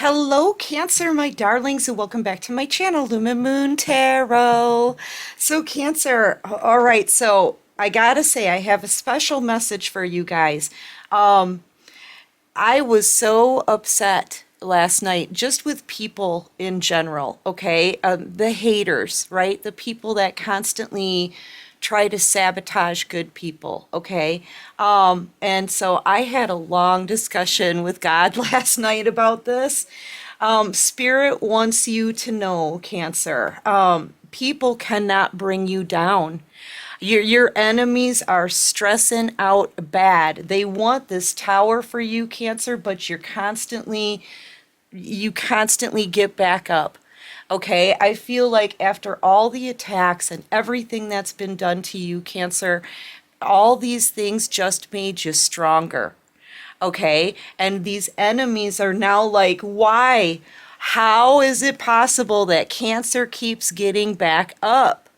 Hello, Cancer, my darlings, and welcome back to my channel, Luma Moon Tarot. So, Cancer, all right, so I gotta say, I have a special message for you guys. Um, I was so upset last night just with people in general, okay? The haters, right? The people that constantly try to sabotage good people, okay? And so I had a long discussion with God last night about this. Spirit wants you to know, Cancer, people cannot bring you down. Your enemies are stressing out bad. They want this tower for you, Cancer, but you constantly get back up. Okay, I feel like after all the attacks and everything that's been done to you, Cancer, all these things just made you stronger. Okay, and these enemies are now like, why? How is it possible that Cancer keeps getting back up?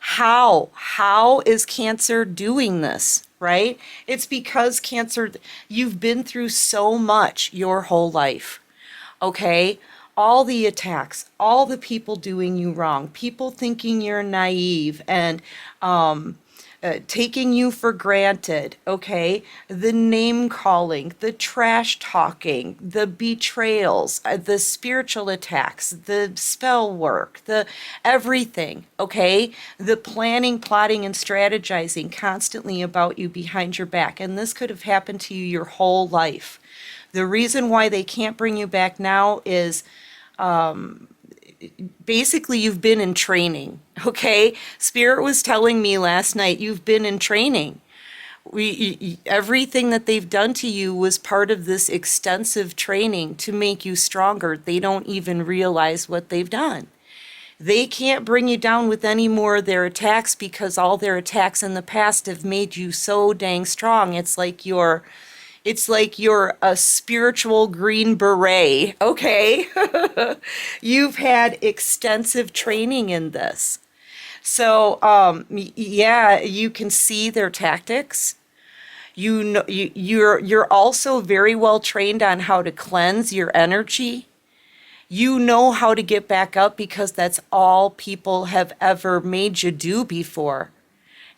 How? How is Cancer doing this? Right? It's because Cancer, you've been through so much your whole life. Okay? All the attacks, all the people doing you wrong, people thinking you're naive and taking you for granted, okay? The name calling, the trash talking, the betrayals, the spiritual attacks, the spell work, the everything, okay? The planning, plotting, and strategizing constantly about you behind your back. And this could have happened to you your whole life. The reason why they can't bring you back now is basically you've been in training, okay? Spirit was telling me last night you've been in training. Everything that they've done to you was part of this extensive training to make you stronger. They don't even realize what they've done. They can't bring you down with any more of their attacks because all their attacks in the past have made you so dang strong. It's like you're a spiritual green beret, okay? You've had extensive training in this. So, yeah, you can see their tactics. You're also very well trained on how to cleanse your energy. You know how to get back up because that's all people have ever made you do before.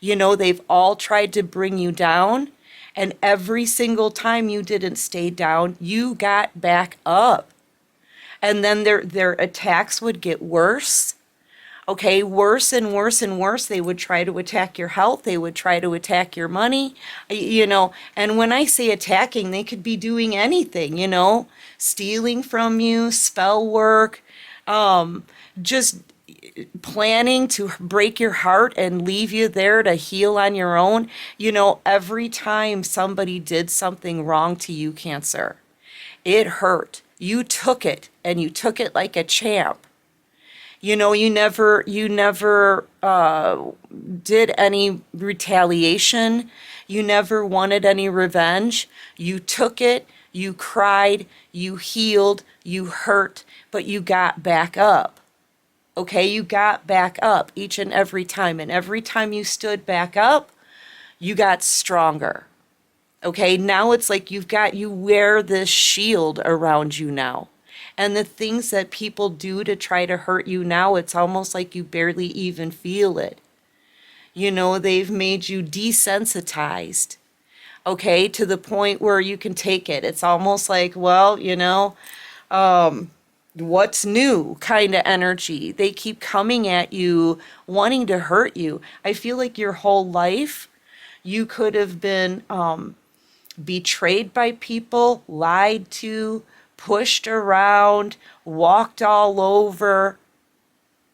They've all tried to bring you down, and every single time you didn't stay down, you got back up. And then their attacks would get worse. Okay, worse and worse and worse. They would try to attack your health. They would try to attack your money, And when I say attacking, they could be doing anything, stealing from you, spell work, just planning to break your heart and leave you there to heal on your own. Every time somebody did something wrong to you, Cancer, it hurt. You took it, and you took it like a champ. You never did any retaliation. You never wanted any revenge. You took it, you cried, you healed, you hurt, but you got back up. Okay, you got back up each and every time. And every time you stood back up, you got stronger. Okay, now it's like you wear this shield around you now. And the things that people do to try to hurt you now, it's almost like you barely even feel it. They've made you desensitized, okay, to the point where you can take it. It's almost like, well, what's new kind of energy. They keep coming at you, wanting to hurt you. I feel like your whole life, you could have been betrayed by people, lied to, pushed around, walked all over,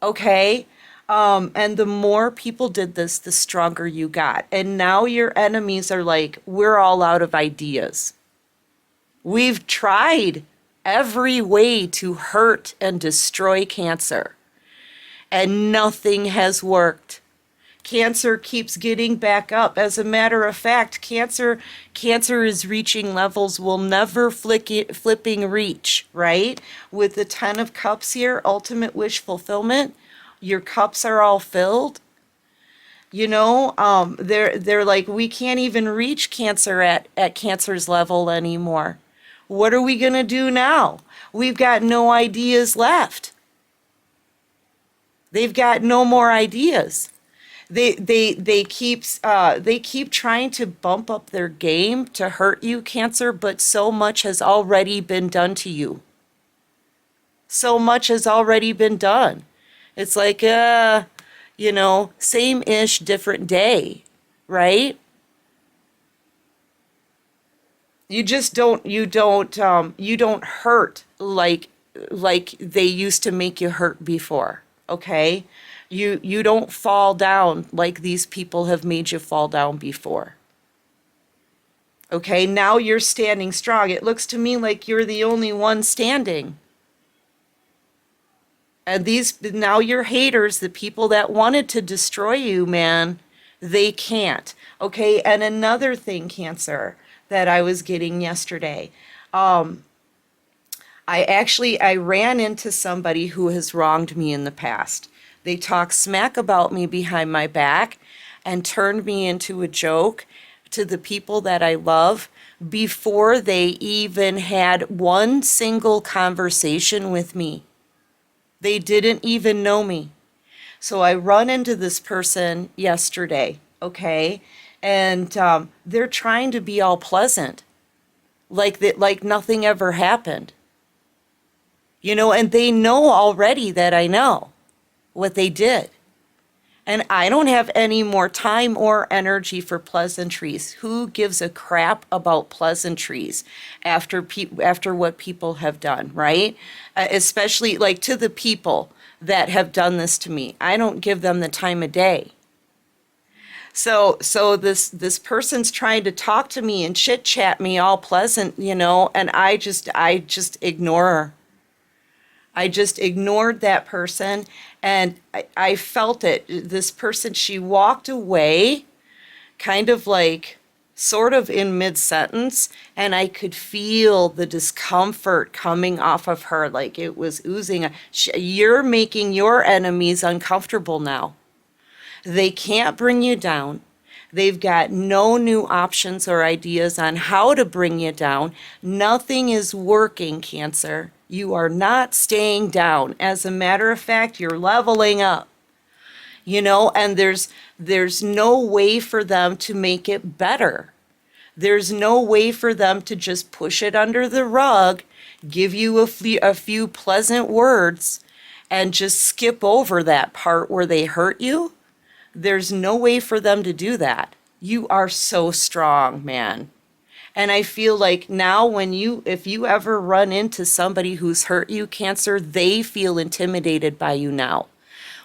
okay? And the more people did this, the stronger you got. And now your enemies are like, we're all out of ideas. We've tried every way to hurt and destroy Cancer, and nothing has worked. Cancer keeps getting back up. As a matter of fact, Cancer is reaching levels we'll never flipping reach, right? With the 10 of Cups here, ultimate wish fulfillment, your cups are all filled. They're like, we can't even reach Cancer at Cancer's level anymore. What are we going to do now? We've got no ideas left. They've got no more ideas. They keep trying to bump up their game to hurt you, Cancer, but so much has already been done to you. So much has already been done. It's like, same-ish, different day, right? You don't hurt like they used to make you hurt before, okay? You don't fall down like these people have made you fall down before. Okay, now you're standing strong. It looks to me like you're the only one standing. And now your haters, the people that wanted to destroy you, man, they can't. Okay, and another thing, Cancer, that I was getting yesterday. I ran into somebody who has wronged me in the past. They talked smack about me behind my back and turned me into a joke to the people that I love before they even had one single conversation with me. They didn't even know me. So I run into this person yesterday, okay? And they're trying to be all pleasant, like nothing ever happened. And they know already that I know what they did. And I don't have any more time or energy for pleasantries. Who gives a crap about pleasantries after what people have done, right? Especially like to the people that have done this to me. I don't give them the time of day. So this person's trying to talk to me and chit chat me all pleasant, and I just ignore her. I just ignored that person, and I felt it. This person, she walked away kind of like sort of in mid-sentence, and I could feel the discomfort coming off of her like it was oozing. You're making your enemies uncomfortable now. They can't bring you down. They've got no new options or ideas on how to bring you down. Nothing is working, Cancer. You are not staying down. As a matter of fact, you're leveling up. And there's no way for them to make it better. There's no way for them to just push it under the rug, give you a few pleasant words, and just skip over that part where they hurt you. There's no way for them to do that. You are so strong, man. And I feel like now if you ever run into somebody who's hurt you, Cancer, they feel intimidated by you now.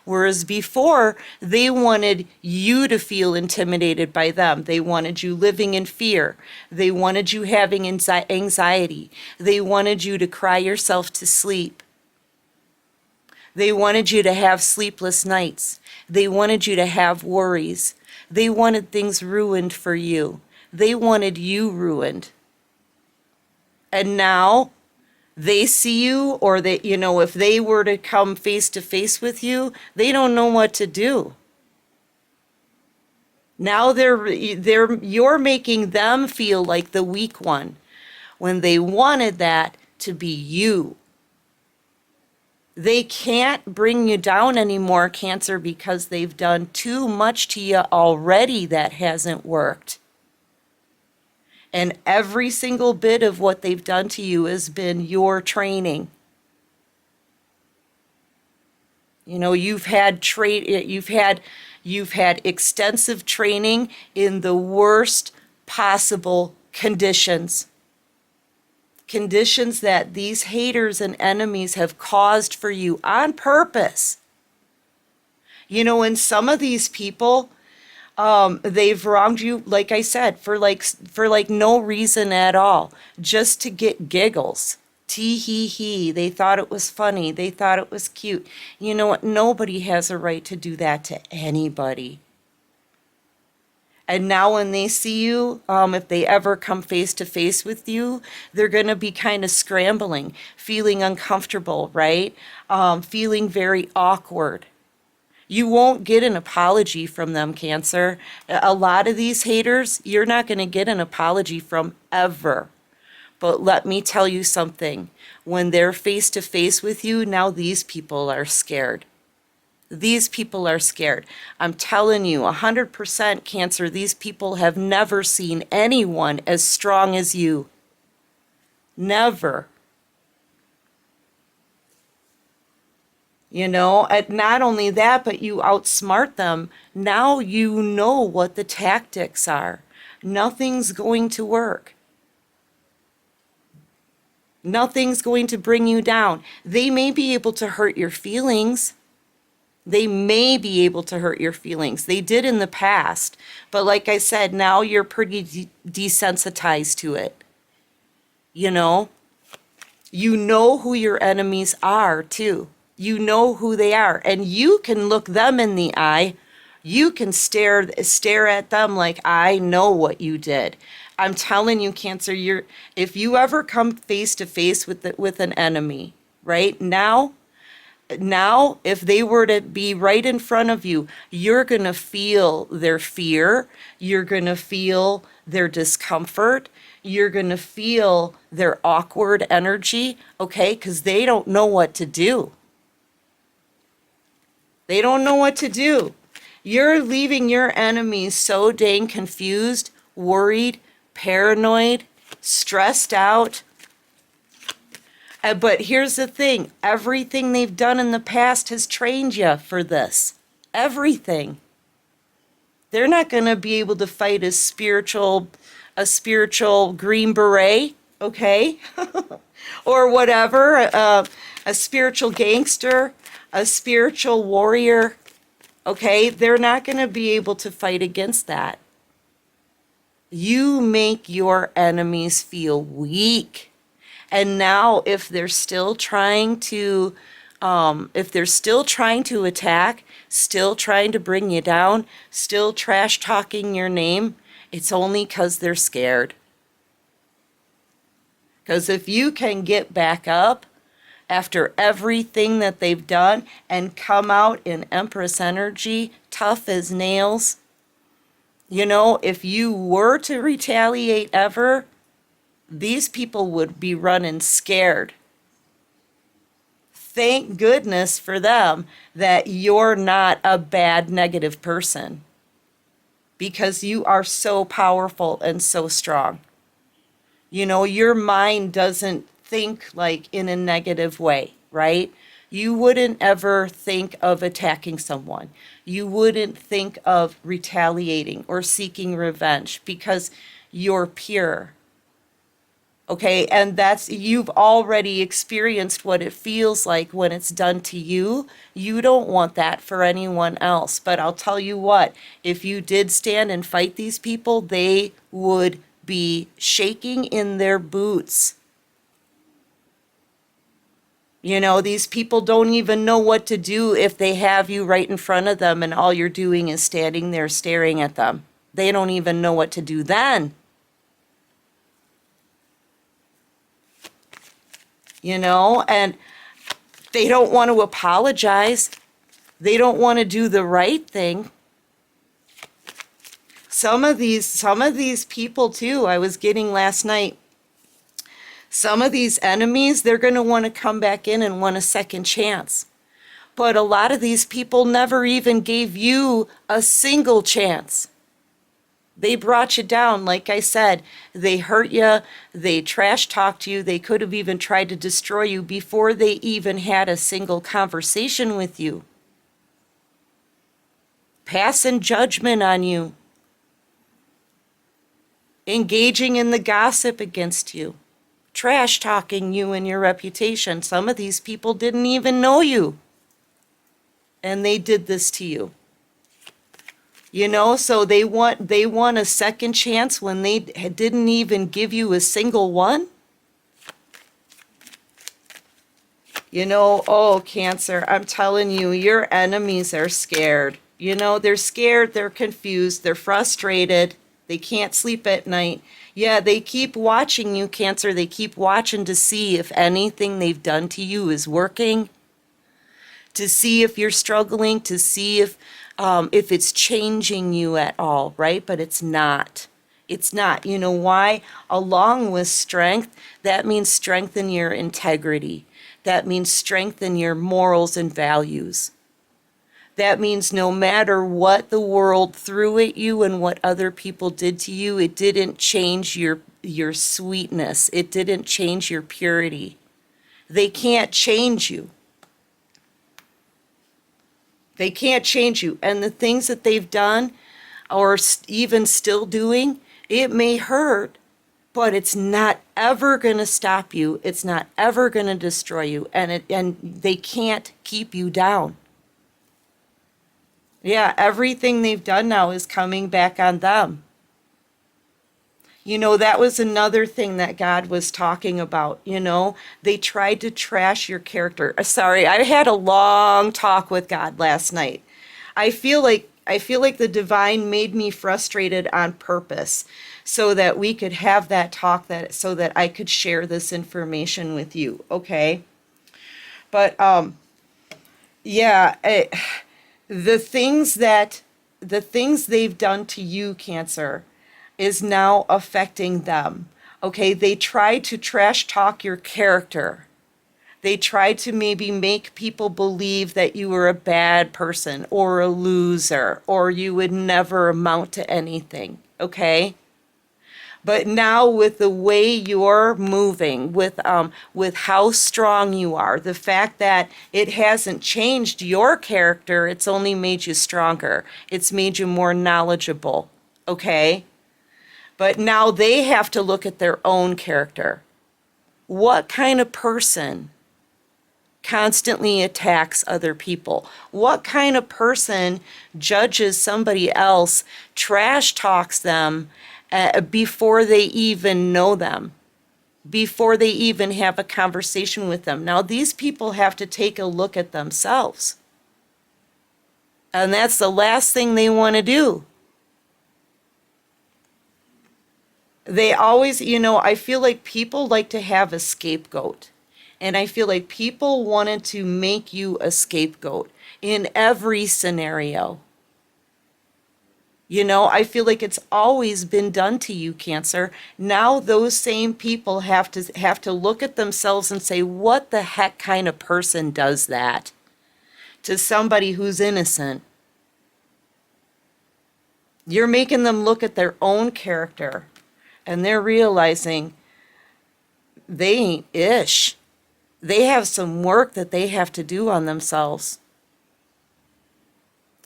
Whereas before, they wanted you to feel intimidated by them. They wanted you living in fear. They wanted you having anxiety. They wanted you to cry yourself to sleep. They wanted you to have sleepless nights. They wanted you to have worries. They wanted things ruined for you. They wanted you ruined. And now they see you, or if they were to come face to face with you, they don't know what to do. Now you're making them feel like the weak one when they wanted that to be you. They can't bring you down anymore, Cancer, because they've done too much to you already that hasn't worked. And every single bit of what they've done to you has been your training. You've had extensive training in the worst possible conditions. Conditions that these haters and enemies have caused for you on purpose. And some of these people, they've wronged you, like I said, for no reason at all, just to get giggles. Tee hee hee. They thought it was funny. They thought it was cute. You know what? Nobody has a right to do that to anybody. And now when they see you, if they ever come face to face with you, they're going to be kind of scrambling, feeling uncomfortable, right? Feeling very awkward. You won't get an apology from them, Cancer. A lot of these haters, you're not going to get an apology from ever. But let me tell you something. When they're face to face with you, now these people are scared. These people are scared. I'm telling you, 100% Cancer, these people have never seen anyone as strong as you. Never. You know, and not only that, but you outsmart them. Now you know what the tactics are. Nothing's going to work. Nothing's going to bring you down. They may be able to hurt your feelings. They may be able to hurt your feelings. They did in the past. But like I said, now you're pretty desensitized to it. You know who your enemies are too. You know who they are. And you can look them in the eye. You can stare at them like, I know what you did. I'm telling you, Cancer, if you ever come face to face with an enemy, right now, if they were to be right in front of you, you're going to feel their fear. You're going to feel their discomfort. You're going to feel their awkward energy, okay? Because they don't know what to do. They don't know what to do. You're leaving your enemies so dang confused, worried, paranoid, stressed out. But here's the thing. Everything they've done in the past has trained you for this. Everything. They're not going to be able to fight a spiritual Green Beret, okay? Or whatever, a spiritual gangster, a spiritual warrior, okay? They're not going to be able to fight against that. You make your enemies feel weak. And now if they're still trying to attack, still trying to bring you down, still trash talking your name, it's only because they're scared. Because if you can get back up after everything that they've done and come out in Empress energy, tough as nails, if you were to retaliate ever, these people would be running scared. Thank goodness for them that you're not a bad, negative person, because you are so powerful and so strong. Your mind doesn't think like in a negative way, right? You wouldn't ever think of attacking someone. You wouldn't think of retaliating or seeking revenge because you're pure. Okay, and you've already experienced what it feels like when it's done to you. You don't want that for anyone else. But I'll tell you what, if you did stand and fight these people, they would be shaking in their boots. These people don't even know what to do if they have you right in front of them and all you're doing is standing there staring at them. They don't even know what to do then. And they don't want to apologize. They don't want to do the right thing. Some of these people too, I was getting last night, some of these enemies, they're going to want to come back in and want a second chance. But a lot of these people never even gave you a single chance. They brought you down, like I said. They hurt you. They trash talked you. They could have even tried to destroy you before they even had a single conversation with you. Passing judgment on you. Engaging in the gossip against you. Trash talking you and your reputation. Some of these people didn't even know you. And they did this to you. So they want a second chance when they didn't even give you a single one. Oh, Cancer, I'm telling you, your enemies are scared. They're scared, they're confused, they're frustrated, they can't sleep at night. Yeah, they keep watching you, Cancer. They keep watching to see if anything they've done to you is working, to see if you're struggling, to see if it's changing you at all, right? But it's not. It's not. You know why? Along with strength, that means strengthen your integrity. That means strengthen your morals and values. That means no matter what the world threw at you and what other people did to you, it didn't change your sweetness. It didn't change your purity. They can't change you. They can't change you. And the things that they've done or even still doing, it may hurt, but it's not ever going to stop you. It's not ever going to destroy you. And they can't keep you down. Yeah, everything they've done now is coming back on them. You know, that was another thing that God was talking about. You know, they tried to trash your character. Sorry, I had a long talk with God last night. I feel like the divine made me frustrated on purpose so that we could have that talk, that so that I could share this information with you, okay? But yeah, the things they've done to you, Cancer, is now affecting them. Okay, they try to trash talk your character. They try to maybe make people believe that you were a bad person or a loser or you would never amount to anything. Okay? But now with the way you're moving, with how strong you are, the fact that it hasn't changed your character, it's only made you stronger. It's made you more knowledgeable. Okay? But now they have to look at their own character. What kind of person constantly attacks other people? What kind of person judges somebody else, trash talks them before they even know them, before they even have a conversation with them? Now, these people have to take a look at themselves. And that's the last thing they want to do. They always, you know, I feel like people like to have a scapegoat. And I feel like people wanted to make you a scapegoat in every scenario. You know, I feel like it's always been done to you, Cancer. Now those same people have to look at themselves and say, what the heck kind of person does that to somebody who's innocent? You're making them look at their own character and they're realizing they ain't ish. They have some work that they have to do on themselves.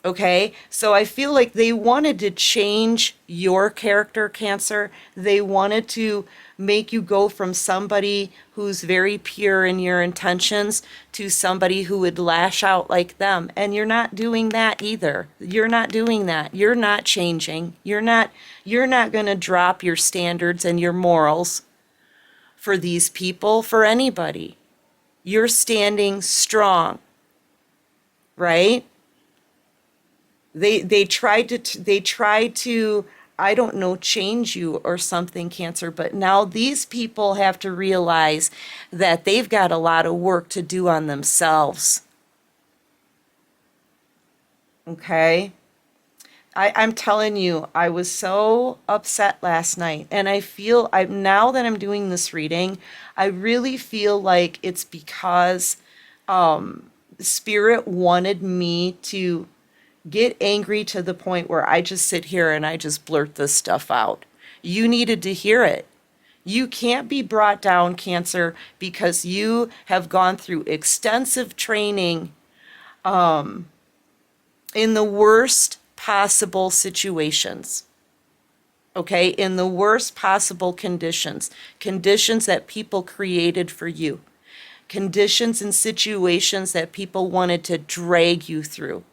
Okay? So I feel like they wanted to change your character, Cancer. They wanted to make you go from somebody who's very pure in your intentions to somebody who would lash out like them. And you're not doing that either. You're not doing that. You're not changing. You're not going to drop your standards and your morals for these people, for anybody. You're standing strong, right? They tried to I don't know, change you or something, Cancer, but now these people have to realize that they've got a lot of work to do on themselves. Okay? I'm telling you, I was so upset last night, and now that I'm doing this reading, I really feel like it's because Spirit wanted me to get angry to the point where I just sit here and I just blurt this stuff out. You needed to hear it. You can't be brought down, Cancer, because you have gone through extensive training in the worst possible situations. Okay, in the worst possible conditions, conditions that people created for you, conditions and situations that people wanted to drag you through.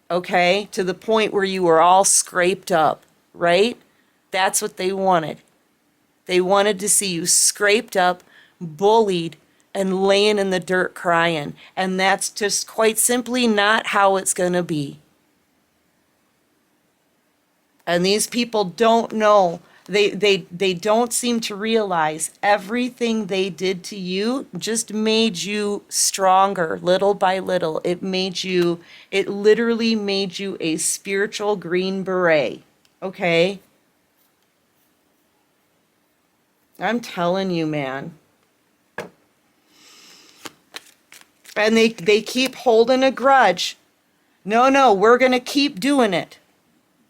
Okay, to the point where you were all scraped up, right? That's what they wanted. They wanted to see you scraped up, bullied, and laying in the dirt crying. And that's just quite simply not how it's going to be. And these people don't know. They don't seem to realize everything they did to you just made you stronger little by little. It literally made you a spiritual green beret. Okay? I'm telling you, man. And they keep holding a grudge. No, no, we're going to keep doing it.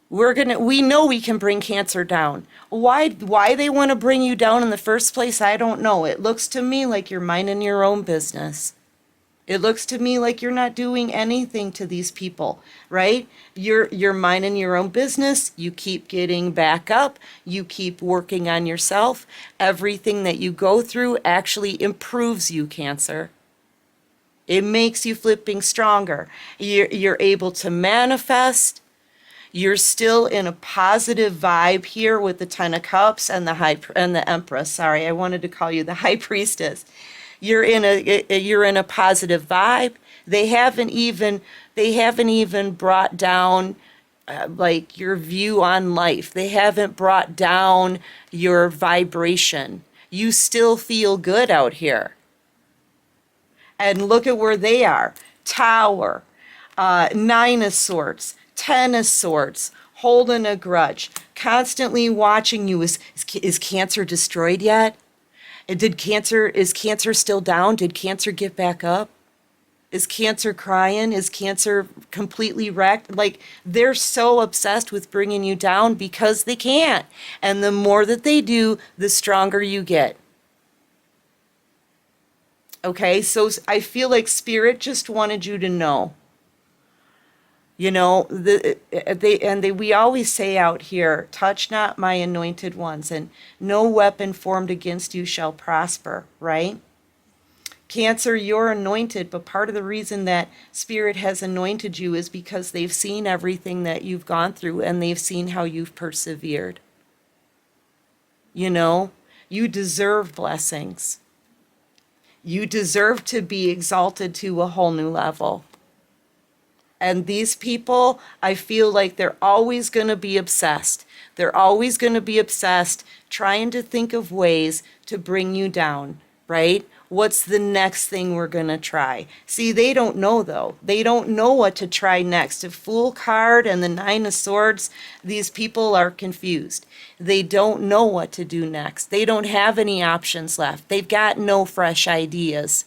We know we can bring Cancer down. Why they want to bring you down in the first place, I don't know. It looks to me like you're minding your own business. It looks to me like you're not doing anything to these people, right? You're minding your own business. You keep getting back up. You keep working on yourself. Everything that you go through actually improves you, Cancer. It makes you flipping stronger. You're able to manifest. You're still in a positive vibe here with the Ten of Cups and the Empress. Sorry, I wanted to call you the High Priestess. You're in a positive vibe. They haven't even brought down like your view on life. They haven't brought down your vibration. You still feel good out here. And look at where they are. Tower, Nine of Swords, Ten of Swords, holding a grudge, constantly watching you. Is Cancer destroyed yet? And is Cancer still down? Did Cancer get back up? Is Cancer crying? Is Cancer completely wrecked? Like, they're so obsessed with bringing you down because they can't. And the more that they do, the stronger you get. Okay, so I feel like Spirit just wanted you to know. You know, we always say out here, touch not my anointed ones, and no weapon formed against you shall prosper, right? Cancer, you're anointed, but part of the reason that Spirit has anointed you is because they've seen everything that you've gone through and they've seen how you've persevered. You know, you deserve blessings. You deserve to be exalted to a whole new level. And these people, I feel like they're always going to be obsessed. They're always going to be obsessed, trying to think of ways to bring you down, right? What's the next thing we're going to try? See, they don't know, though. They don't know what to try next. The Fool card and the Nine of Swords, these people are confused. They don't know what to do next. They don't have any options left. They've got no fresh ideas.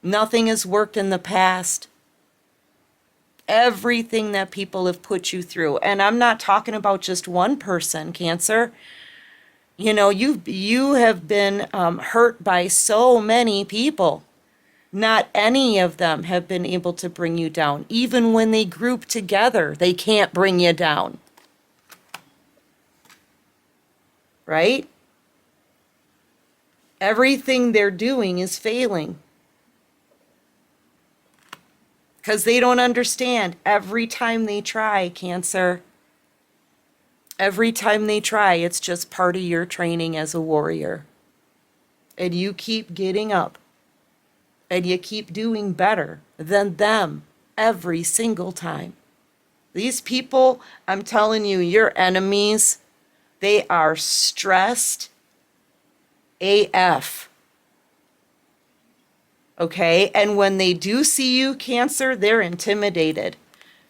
Nothing has worked in the past. Everything that people have put you through. And I'm not talking about just one person, Cancer. You know, you have been hurt by so many people. Not any of them have been able to bring you down. Even when they group together, they can't bring you down. Right? Everything they're doing is failing. Because they don't understand. Every time they try, Cancer, every time they try, it's just part of your training as a warrior. And you keep getting up. And you keep doing better than them every single time. These people, I'm telling you, your enemies, they are stressed AF. Okay? And when they do see you, Cancer, they're intimidated.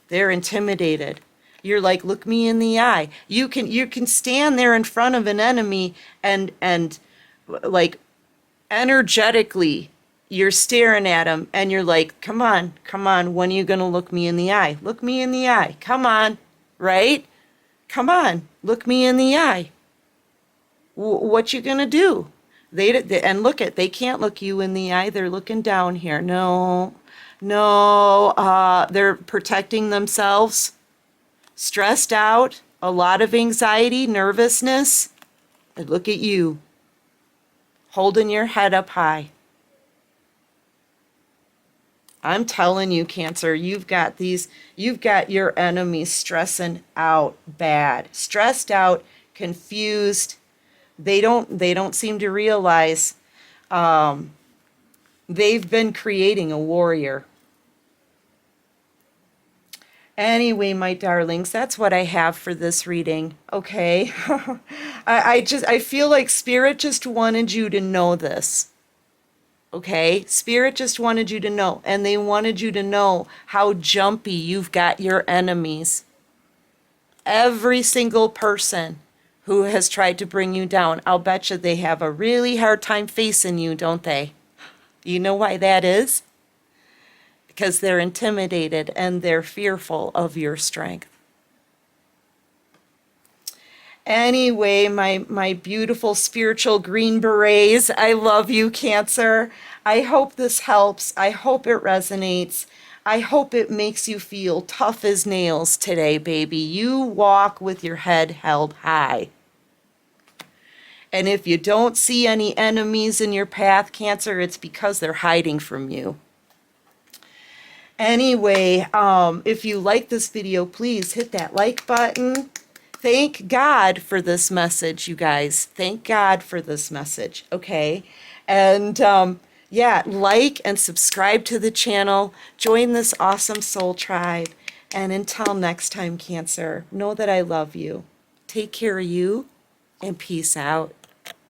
They're intimidated. You're like, look me in the eye. You can stand there in front of an enemy and like energetically you're staring at him and you're like, come on, when are you going to look me in the eye? Look me in the eye. Come on, right? Come on, look me in the eye. What you going to do? And they can't look you in the eye. They're looking down here. No, they're protecting themselves. Stressed out, a lot of anxiety, nervousness. And look at you, holding your head up high. I'm telling you, Cancer, you've got your enemies stressing out bad. Stressed out, confused. They don't seem to realize they've been creating a warrior. Anyway, my darlings, that's what I have for this reading, okay? I feel like Spirit just wanted you to know this, okay? Spirit just wanted you to know, and they wanted you to know how jumpy you've got your enemies. Every single person who has tried to bring you down. I'll bet you they have a really hard time facing you, don't they? You know why that is? Because they're intimidated and they're fearful of your strength. Anyway, my beautiful spiritual green berets, I love you, Cancer. I hope this helps. I hope it resonates. I hope it makes you feel tough as nails today, baby. You walk with your head held high. And if you don't see any enemies in your path, Cancer, it's because they're hiding from you. Anyway, if you like this video, please hit that like button. Thank God for this message, you guys. Thank God for this message, okay? And yeah, like and subscribe to the channel. Join this awesome soul tribe. And until next time, Cancer, know that I love you. Take care of you, and peace out.